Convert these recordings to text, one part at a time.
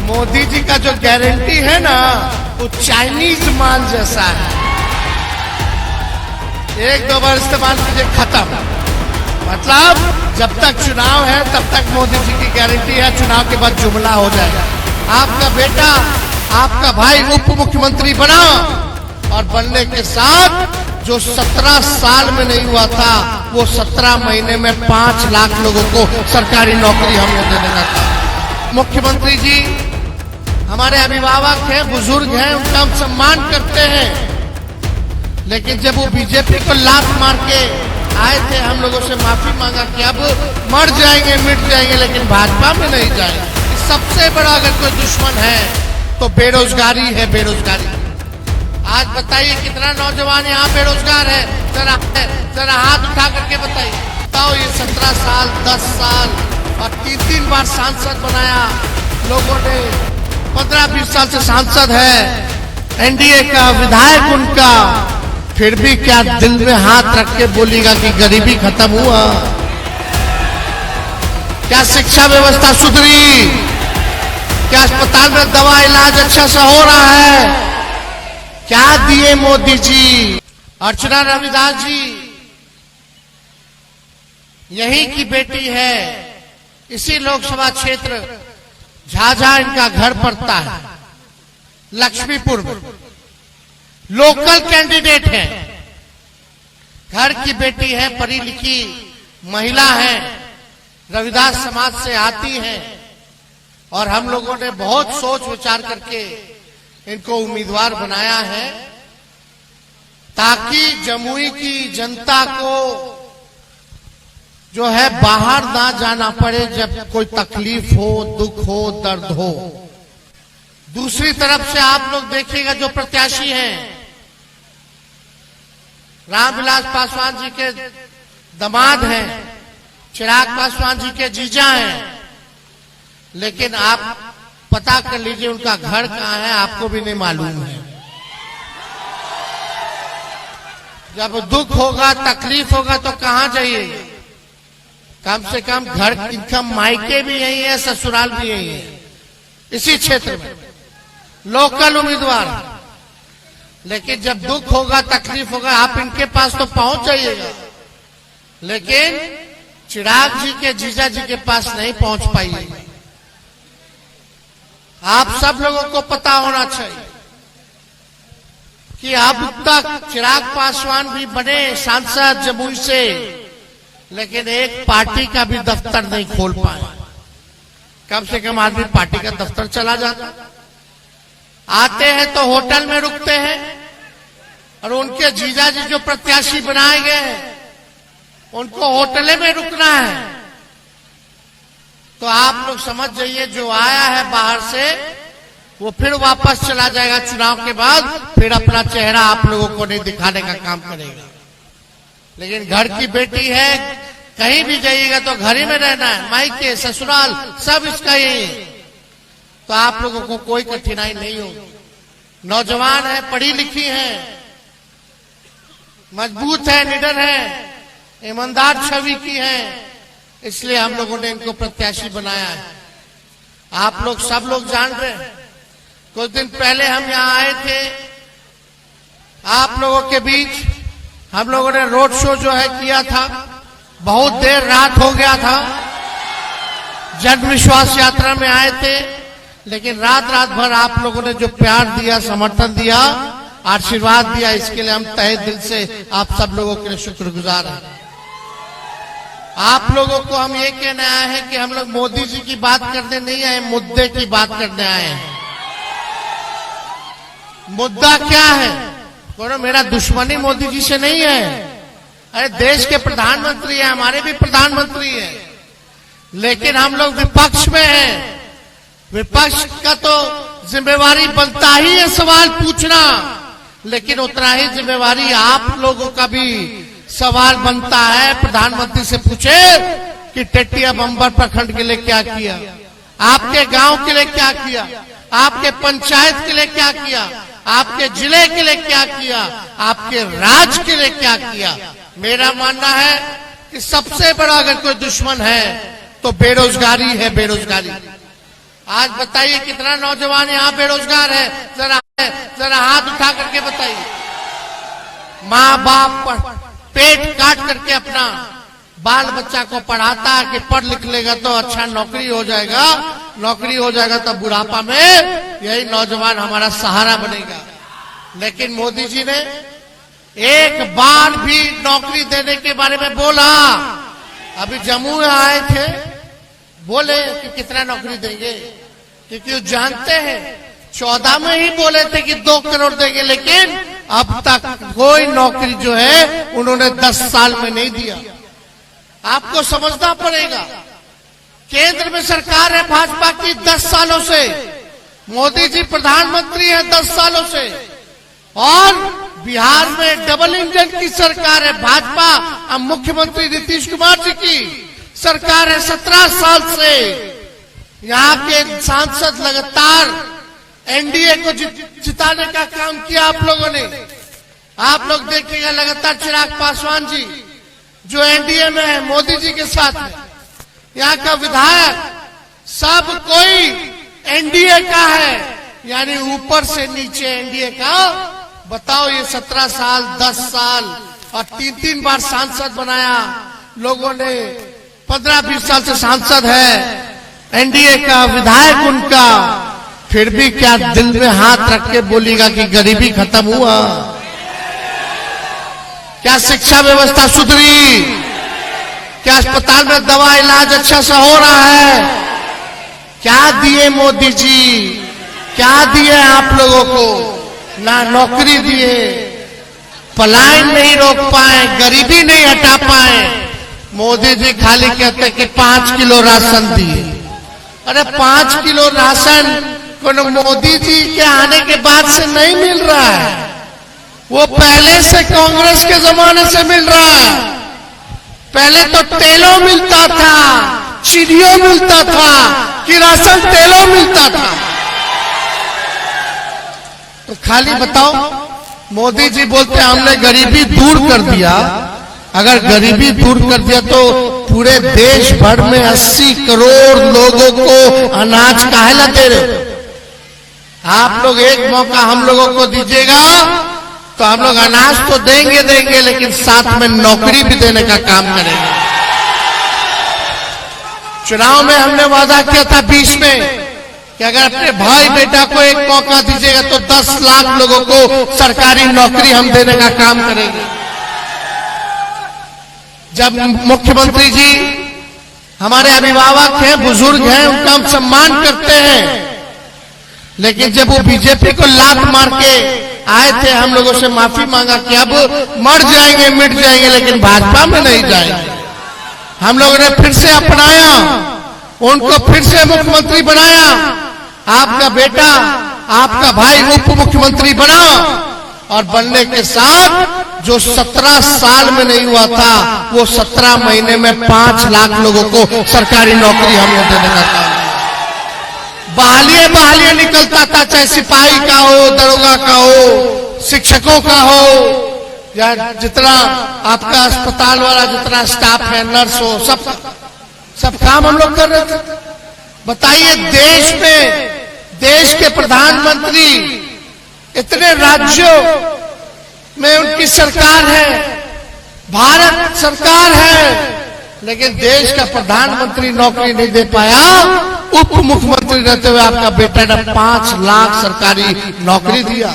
मोदी जी का जो गारंटी है ना वो चाइनीज माल जैसा है। एक दो बार इस्तेमाल कीजिए, खत्म। मतलब जब तक चुनाव है तब तक मोदी जी की गारंटी है, चुनाव के बाद जुमला हो जाएगा। आपका बेटा, आपका भाई उप मुख्यमंत्री बना और बनने के साथ जो 17 साल में नहीं हुआ था वो 17 महीने में 5 लाख लोगों को सरकारी नौकरी हमने देने का था। मुख्यमंत्री जी हमारे अभिभावक हैं, बुजुर्ग हैं, उनका हम सम्मान करते हैं, लेकिन जब वो बीजेपी को लात मार के आए थे हम लोगों से माफी मांगा कि अब मर जाएंगे, मिट जाएंगे, लेकिन भाजपा में नहीं जाएंगे। सबसे बड़ा अगर कोई दुश्मन है तो बेरोजगारी है, बेरोजगारी। आज बताइए कितना नौजवान यहाँ बेरोजगार है, जरा हाथ उठा करके बताइए। बताओ, ये 17 साल 10 साल और 3 बार सांसद बनाया लोगों ने, 15-20 साल से सांसद है, एनडीए का विधायक उनका, फिर भी क्या दिल में हाथ रख के बोलेगा कि गरीबी खत्म हुआ? क्या शिक्षा व्यवस्था सुधरी? क्या अस्पताल में दवा इलाज अच्छा सा हो रहा है? क्या दिए मोदी जी? अर्चना रविदास जी यही की बेटी है, इसी लोकसभा क्षेत्र झाझा इनका घर पड़ता है, लक्ष्मीपुर में। लोकल कैंडिडेट है, घर की बेटी है, पढ़ी लिखी महिला है, रविदास समाज से आती है और हम लोगों ने बहुत सोच विचार करके इनको उम्मीदवार बनाया है ताकि जमुई की जनता को जो है बाहर ना जाना पड़े जब कोई तकलीफ हो, दुख हो, दर्द हो। दूसरी तरफ से आप लोग देखिएगा जो प्रत्याशी हैं, रामविलास पासवान जी के दामाद हैं, चिराग पासवान जी के जीजा हैं, लेकिन आप पता कर लीजिए उनका घर कहाँ है, आपको भी नहीं मालूम है। जब दुख होगा, तकलीफ होगा तो कहाँ जाइए? कम से कम घर, इनका मायके भी यही है, ससुराल भी यही है, इसी क्षेत्र में लोकल उम्मीदवार। लेकिन जब दुख होगा, तकलीफ होगा, आप इनके पास तो पहुंच जाइएगा, लेकिन चिराग जी के जीजा जी के पास नहीं पहुंच पाइएगा। आप सब लोगों को पता होना चाहिए कि अब तक चिराग पासवान भी बने सांसद जमुई से, लेकिन एक पार्टी का भी दफ्तर नहीं खोल पाए। कम से कम आदमी पार्टी का दफ्तर चला जाता, आते हैं तो होटल में रुकते हैं, और उनके जीजा जी जो प्रत्याशी बनाए गए हैं उनको होटल में रुकना है। तो आप लोग समझ जाइए, जो आया है बाहर से वो फिर वापस चला जाएगा चुनाव के बाद, फिर अपना चेहरा आप लोगों को नहीं दिखाने का काम करेगा। लेकिन घर की बेटी है, कहीं भी जाइएगा तो घर ही में रहना है, मायके ससुराल सब इसका ही है, तो आप लोगों को कोई कठिनाई नहीं होगी। नौजवान है, पढ़ी लिखी है, मजबूत है, निडर है, ईमानदार छवि की है, इसलिए हम लोगों ने इनको प्रत्याशी बनाया है। आप लोग सब लोग जान रहे हैं, कुछ दिन पहले हम यहाँ आए थे, आप लोगों के बीच हम लोगों ने रोड शो जो है किया था, बहुत देर रात हो गया था, जन विश्वास यात्रा में आए थे, लेकिन रात भर आप लोगों ने जो प्यार दिया, समर्थन दिया, आशीर्वाद दिया, इसके लिए हम तहे दिल से आप सब लोगों के लिए शुक्रगुजार हैं। आप लोगों को हम ये कहने आए हैं कि हम लोग मोदी जी की बात करने नहीं आए, मुद्दे की बात करने आए हैं। मुद्दा क्या है? बोलो, मेरा दुश्मनी मोदी जी से नहीं है। अरे देश के प्रधानमंत्री हैं, हमारे भी प्रधानमंत्री हैं, लेकिन हम लोग विपक्ष में हैं। विपक्ष का तो जिम्मेवारी बनता ही है सवाल पूछना, लेकिन उतना ही जिम्मेवारी आप लोगों का भी सवाल बनता है। प्रधानमंत्री से पूछे कि टेटिया बम्बर प्रखंड के लिए क्या किया, आपके गांव के लिए क्या किया, आपके पंचायत के लिए क्या किया, आपके जिले के लिए क्या किया, आपके राज्य के लिए क्या किया। मेरा मानना है कि सबसे बड़ा अगर कोई दुश्मन है तो बेरोजगारी है, बेरोजगारी। आज बताइए कितना नौजवान यहाँ बेरोजगार है, जरा हाथ उठा करके बताइए। माँ बाप पेट काट करके अपना बाल बच्चा को पढ़ाता है कि पढ़ लिख लेगा तो अच्छा नौकरी हो जाएगा, तो बुढ़ापा में यही नौजवान हमारा सहारा बनेगा। लेकिन मोदी जी ने एक बार भी नौकरी देने के बारे में बोला। अभी जम्मू में आए थे, बोले कि कितना नौकरी देंगे, क्योंकि वो जानते हैं 14 में ही बोले थे कि 2 करोड़ देंगे, लेकिन अब तक कोई नौकरी जो है उन्होंने 10 साल में नहीं दिया। आपको समझना पड़ेगा, केंद्र में सरकार है भाजपा की 10 सालों से, मोदी जी प्रधानमंत्री है 10 सालों से, और बिहार में डबल इंजन की सरकार है भाजपा। अब मुख्यमंत्री नीतीश कुमार जी की सरकार है 17 साल से। यहाँ के सांसद लगातार एनडीए को जिताने का काम किया आप लोगों ने। आप लोग देखिएगा लगातार चिराग पासवान जी जो एनडीए में है मोदी जी के साथ में, यहाँ का विधायक सब कोई एनडीए का है, यानी ऊपर से नीचे एनडीए का। बताओ ये 17 साल 10 साल और 3-3 बार सांसद बनाया लोगों ने, 15-20 साल से सांसद है एनडीए का, विधायक उनका, फिर भी क्या दिल में हाथ रख के बोलेगा कि गरीबी खत्म हुआ? क्या शिक्षा व्यवस्था सुधरी? क्या अस्पताल में दवा इलाज अच्छा से हो रहा है? क्या दिए मोदी जी? क्या दिए आप लोगों को? ना नौकरी दिए, पलायन नहीं रोक पाए, गरीबी नहीं हटा पाए। मोदी जी खाली कहते कि 5 किलो राशन दिए। अरे 5 किलो राशन को मोदी जी के आने के बाद से नहीं मिल रहा है, वो पहले से कांग्रेस के जमाने से मिल रहा है। पहले तो तेलों मिलता था, चीनियों मिलता था, किरासन तेलों मिलता था। तो खाली बताओ, मोदी जी बोलते हमने गरीबी दूर कर दिया। अगर गरीबी दूर कर दिया तो पूरे देश भर में 80 करोड़ लोगों को अनाज काहे ला दे रहे? आप लोग एक मौका हम लोगों को दीजिएगा तो हम लोग अनाज तो देंगे, लेकिन साथ में नौकरी भी देने का काम करेंगे। चुनाव में हमने वादा किया था 20 में कि अगर अपने भाई बेटा को एक मौका दीजिएगा तो 10 लाख लोगों को सरकारी नौकरी हम देने का काम करेंगे। जब मुख्यमंत्री जी हमारे अभिभावक हैं, बुजुर्ग हैं, उनका हम सम्मान करते हैं, लेकिन जब वो बीजेपी को लात मार के आए थे हम लोगों से माफी मांगा कि अब मर जाएंगे मिट जाएंगे, लेकिन भाजपा में नहीं जाएंगे। हम लोगों ने फिर से अपनाया, उनको फिर से मुख्यमंत्री बनाया। आपका बेटा, आपका भाई उप मुख्यमंत्री बना, और बनने के साथ जो 17 साल में नहीं हुआ था वो 17 महीने में 5 लाख लोगों को सरकारी नौकरी हमने देने का काम। बहालियां निकलता था, चाहे सिपाही का हो, दरोगा का हो, शिक्षकों का हो, या जितना आपका अस्पताल वाला जितना स्टाफ है, नर्स हो, सब काम हम लोग कर रहे थे। बताइए देश में, देश के प्रधानमंत्री, इतने राज्यों में उनकी सरकार है, भारत सरकार है, लेकिन देश का प्रधानमंत्री नौकरी नहीं दे पाया। उप मुख्यमंत्री रहते हुए आपका बेटा ने 5 लाख सरकारी नौकरी दिया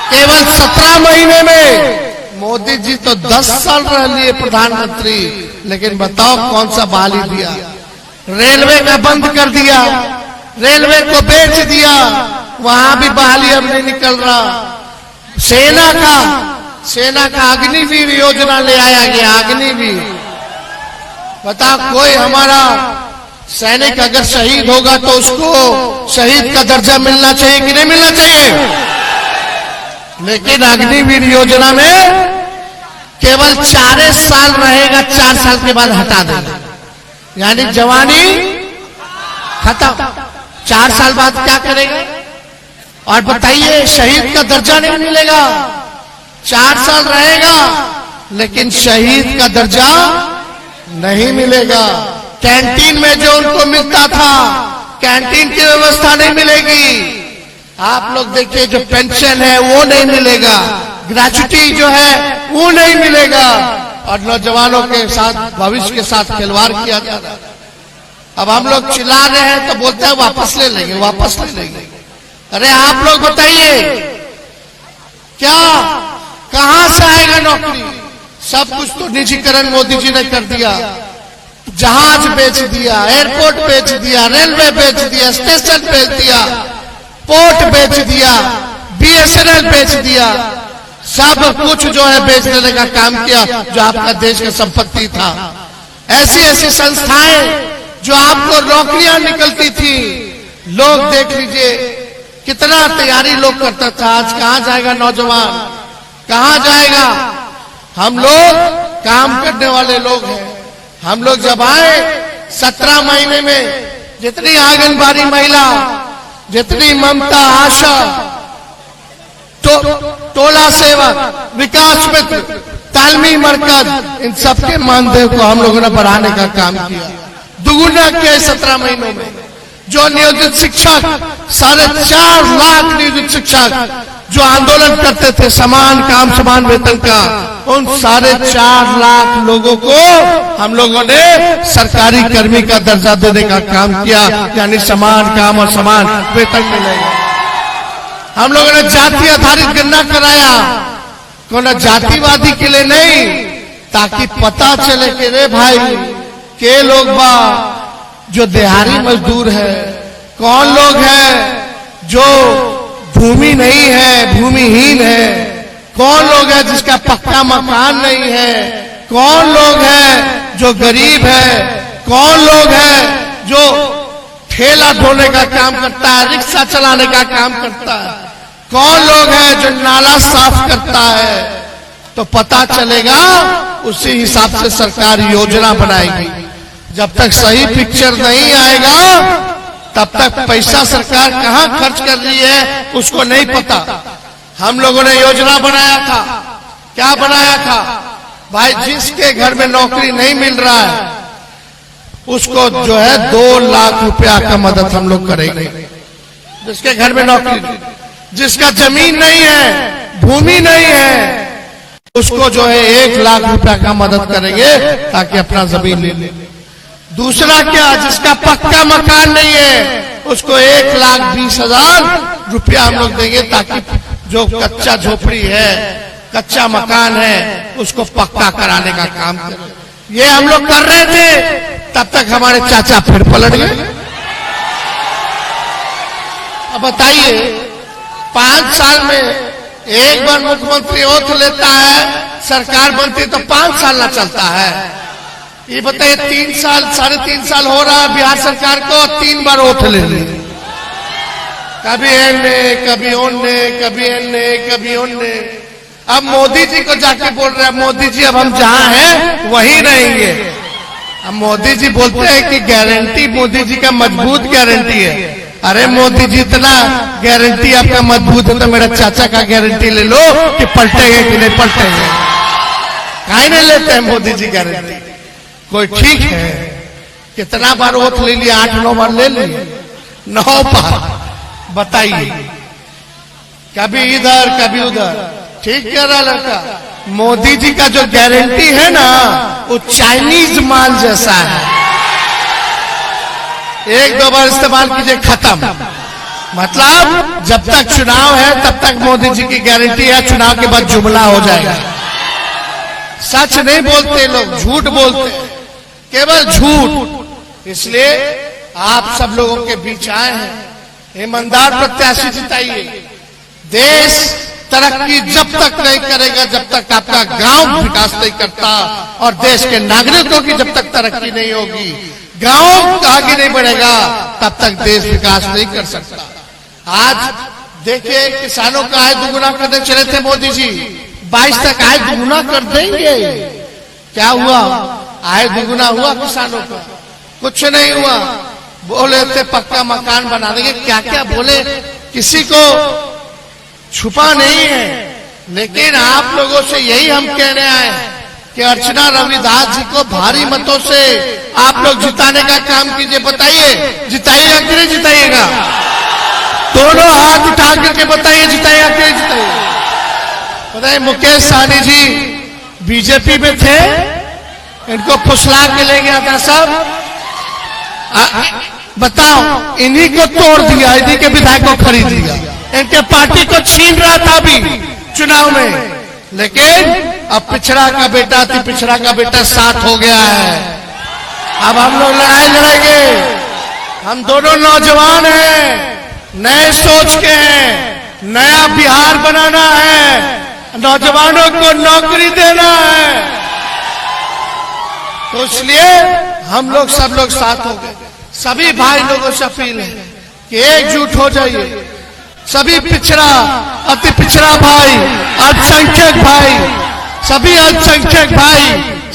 केवल 17 महीने में। मोदी जी तो 10 साल रह लिए प्रधानमंत्री, लेकिन बताओ कौन सा बहाली दिया? रेलवे का बंद कर दिया, रेलवे को बेच दिया, वहां भी बहाली अब नहीं निकल रहा। सेना का अग्निवीर योजना ले आया गया, अग्निवीर। बताओ कोई हमारा सैनिक अगर शहीद होगा तो उसको शहीद का दर्जा मिलना चाहिए कि नहीं मिलना चाहिए? लेकिन अग्निवीर योजना में केवल 4 साल रहेगा, 4 साल के बाद हटा देगा, यानी जवानी खत्म। 4 साल बाद क्या करेगा? और बताइए शहीद का दर्जा नहीं मिलेगा, 4 साल रहेगा लेकिन शहीद का दर्जा नहीं मिलेगा। कैंटीन में जो उनको मिलता था कैंटीन की व्यवस्था नहीं मिलेगी। आप लोग देखिए जो पेंशन है वो नहीं मिलेगा, ग्रेजुटी जो है वो नहीं मिलेगा, और नौजवानों के साथ भविष्य के साथ खिलवाड़ किया जा रहा है। अब हम लोग चिल्ला रहे हैं तो बोलते हैं वापस ले लेंगे, वापस ले लेंगे। अरे आप लोग बताइए क्या कहां से आएगा नौकरी? सब कुछ तो निजीकरण मोदी जी ने कर दिया, जहाज बेच दिया, एयरपोर्ट बेच दिया, रेलवे बेच दिया, स्टेशन बेच दिया, पोर्ट बेच दिया, BSNL बेच दिया, सब कुछ जो है बेच देने का काम किया जो आपका देश का संपत्ति था। ऐसी ऐसी संस्थाएं जो आपको नौकरियां निकलती थी, लोग देख लीजिए कितना तैयारी लोग करता था। आज कहां जाएगा नौजवान, कहां जाएगा? हम लोग काम करने वाले लोग हैं। हम लोग जब आए 17 महीने में जितनी आंगनबाड़ी महिला, जितनी ममता, आशा, टोला सेवक, विकास मित्र, तालमी मरकज, इन सबके मानदेय को हम लोगों ने बढ़ाने का काम किया, दुगुना किया 17 महीनों में। जो नियोजित शिक्षक 4.5 लाख नियोजित शिक्षक जो आंदोलन करते थे समान काम समान वेतन का, उन 4.5 लाख लोगों को हम लोगों ने सरकारी कर्मी का दर्जा देने का काम किया, यानी समान काम और समान वेतन मिलेगा। हम लोगों ने जाति आधारित गणना कराया, कोई जातिवादी के लिए नहीं, ताकि पता चले कि रे भाई के लोग बा जो दिहाड़ी मजदूर है, कौन लोग हैं जो भूमि नहीं है, भूमिहीन है, कौन लोग है जिसका पक्का मकान नहीं है, कौन लोग है जो गरीब है, कौन लोग है जो ठेला ढोने का काम करता है, रिक्शा चलाने का काम करता है, कौन लोग है जो नाला साफ करता है। तो पता चलेगा, उसी हिसाब से सरकार योजना बनाएगी। जब तक सही पिक्चर नहीं आएगा तब तक पैसा सरकार कहां खर्च कर रही है उसको नहीं पता। हम लोगों ने योजना बनाया था, क्या बनाया था भाई? जिसके घर में नौकरी नहीं मिल रहा है उसको जो है 2 लाख रुपया का मदद हम लोग करेंगे। जिसके घर में नौकरी, जिसका जमीन नहीं है, भूमि नहीं है, उसको जो है 1 लाख रुपया का मदद करेंगे ताकि अपना जमीन ले ले। दूसरा क्या, जिसका पक्का मकान नहीं है उसको 1,20,000 रुपया हम लोग देंगे ताकि जो कच्चा झोपड़ी है, कच्चा मकान है, उसको पक्का कराने का काम करें। ये हम लोग कर रहे थे, तब तक हमारे चाचा फिर पलट गए। अब बताइए 5 साल में एक बार मुख्यमंत्री ओथ लेता है, सरकार बनती तो 5 साल ना चलता है। ये बताइए 3 साल 3.5 साल हो रहा है बिहार सरकार को, 3 बार ओथ ले ली, कभी एने, कभी ओने, कभी एने, कभी ओने। अब मोदी जी को जाके बोल रहे हैं, मोदी जी अब हम जहां हैं वहीं रहेंगे। अब मोदी जी बोलते हैं कि गारंटी मोदी जी का मजबूत गारंटी है। अरे मोदी जी इतना गारंटी आपका मजबूत है तो मेरा चाचा का गारंटी ले लो कि पलटेंगे कि नहीं पलटेंगे। काहे नहीं लेते हैं मोदी जी गारंटी? कोई ठीक है, कितना बार ओथ ले लिया? 8-9 बार ले लिए, 9 बार। बताइए, कभी इधर कभी उधर। ठीक कह रहा लड़का, मोदी जी का जो गारंटी है ना वो चाइनीज माल जैसा है। 1-2 बार इस्तेमाल कीजिए, खत्म। मतलब जब तक चुनाव है तब तक मोदी जी की गारंटी है, चुनाव के बाद जुमला हो जाएगा। सच नहीं बोलते लोग, झूठ बोलते, केवल झूठ। इसलिए आप सब लोगों के बीच आए हैं, ईमानदार प्रत्याशी जिताइए। देश तरक्की जब तक नहीं करेगा जब तक आपका गांव विकास नहीं करता, और देश के नागरिकों की जब तक तरक्की नहीं होगी, गांव आगे नहीं बढ़ेगा, तब तक देश विकास नहीं कर सकता। आज देखिए किसानों का आय दुगुना करने चले थे मोदी जी, 22 तक आय दुगुना कर देंगे। क्या हुआ? आय दुगुना हुआ किसानों का? कुछ नहीं हुआ। बोले थे पक्का मकान बना देंगे, क्या क्या बोले, किसी को छुपा नहीं है। लेकिन आप लोगों से यही हम कहने आए कि अर्चना रविदास जी को भारी मतों से आप लोग जिताने का काम कीजिए। बताइए जिताइएगा कि नहीं जिताइएगा? दोनों हाथ उठा करके बताइए जिताइएगा कि नहीं जिताइएगा? बताइए मुकेश सहनी जी बीजेपी में थे, इनको फुसला के ले गया था सब। बताओ, इन्हीं को तोड़ दिया, इन्हीं के विधायक को खरीद लिया, इनके पार्टी को छीन रहा था अभी चुनाव में। लेकिन अब पिछड़ा का बेटा अति पिछड़ा का बेटा साथ हो गया है। अब हम लोग लड़ाई लड़ेंगे। हम दोनों नौजवान हैं, नए सोच के हैं, नया बिहार बनाना है, नौजवानों को नौकरी देना है। तो इसलिए हम लोग सब लोग साथ हो गए। सभी भाई लोगों से अपील है कि एकजुट हो जाइए। सभी पिछड़ा अति पिछड़ा भाई, अल्पसंख्यक भाई, सभी अल्पसंख्यक भाई,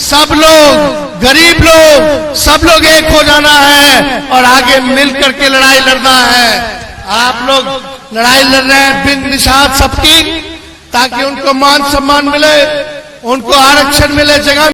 सब लोग गरीब लोग, सब लोग एक हो जाना है और आगे मिल करके लड़ाई लड़ना है। आप लोग लड़ाई लड़ रहे हैं बिन निषाद सबकी, ताकि उनको मान सम्मान मिले, उनको आरक्षण मिले, जगह